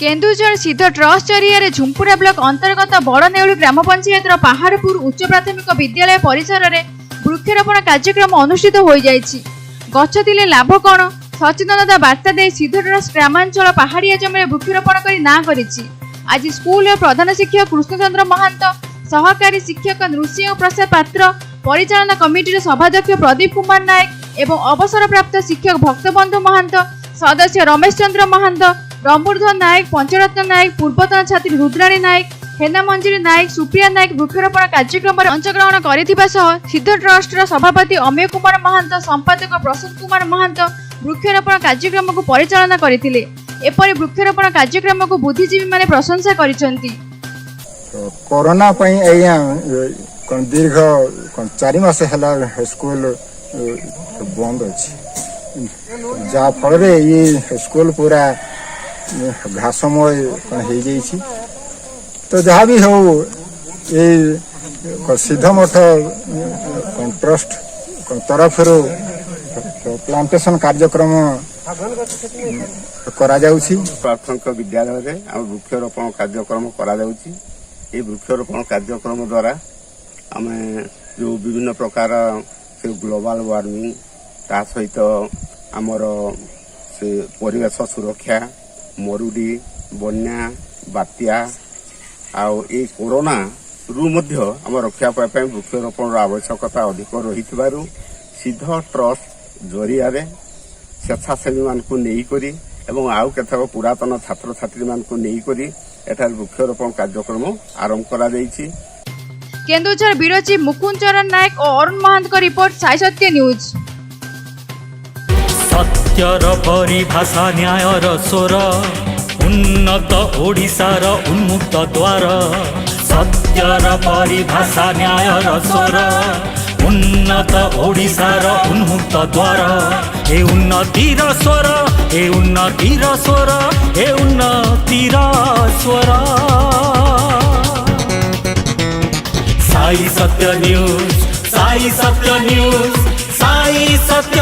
केन्दुझर सिद्ध ट्रस्ट जरिया झुंपुरा ब्लॉक अंतर्गत बड़नेउली ग्राम पंचायत पहाड़पुर उच्च प्राथमिक विद्यालय परिसर में वृक्षरोपण कार्यक्रम अनुष्ठित हो जाइछि। गछ दिले लाभ कौन सचेतनता वार्ता दे सिद्ध ट्रस्ट ग्रामांचल पहाड़िया जमी वृक्षरोपण कर ना करिछि। आज स्कूल प्रधान शिक्षक कृष्णचंद्र महांत, सहकारी शिक्षक नृसिंह प्रसाद पात्र, परिचालना कमिटी सभाध्यक्ष प्रदीप कुमार नायक एवं अवसरप्राप्त शिक्षक भक्तबंधु महांत, सदस्य रमेश चंद्र महांत, रंबुर्धन नायक, पंचरत्न नायक, पूर्वतन छात्री रुद्राणी नायक, हेना मंजरी नायक, सुप्रिया नायक वृक्षरोपण कार्यक्रम अंशग्रहण कर सिद्ध ट्रस्ट सभापति अमेय कुमार महांत, संपादक प्रसूत कुमार महांत वृक्षरोपण कार्यक्रम को परिचालना करथिले। एपरि वृक्षरोपण कार्यक्रम को बुद्धिजीवी माने प्रशंसा करिसेंती। कोरोना दीर्घ 4 मास है स्कूल बंद अच्छी जहाँ फल ये स्कूल पूरा घासमय हो तो जहाँ भी हो ये सिद्ध मठ ट्रस्ट तरफ प्लांटेशन कार्यक्रम करा जाउछि। प्राथमिक विद्यालय रे हम वृक्षरोपण कार्यक्रम करा जाउछि। ये वृक्षरोपण कार्यक्रम द्वारा आम जो विभिन्न प्रकार से ग्लोबल वार्मिंग ता सहित आमर से परिवेश सुरक्षा, मरुडी, बन्या, बात्या आउ ए कोरोना रु मध्य आम रक्षा पाई वृक्षरोपण आवश्यकता अधिक रही सिद्ध ट्रस्ट जरिया स्वेच्छासेवी मान को नहीं एवं आउ केतक पुरातन छात्र छात्री मान को नहीं एठार वृक्षरोपण कार्यक्रम आरंभ करा जायछि। केन्दुझर बिरोची मुकुंद चरण नायक और अरुण महांत को रिपोर्ट साई सत्य न्यूज। सत्यर परिभाषा न्यायर स्वर उन्नत ओडिशार उन्मुक्त द्वार। सत्यर परिभाषा न्यायर स्वर उन्नत ओडिशार उन्मुक्त द्वार। ए उन्नतिर स्वर, ए उन्नतिर स्वर, ए उन्नतिर स्वर। साई सत्य न्यूज, साई सत्य न्यूज, साई सत्य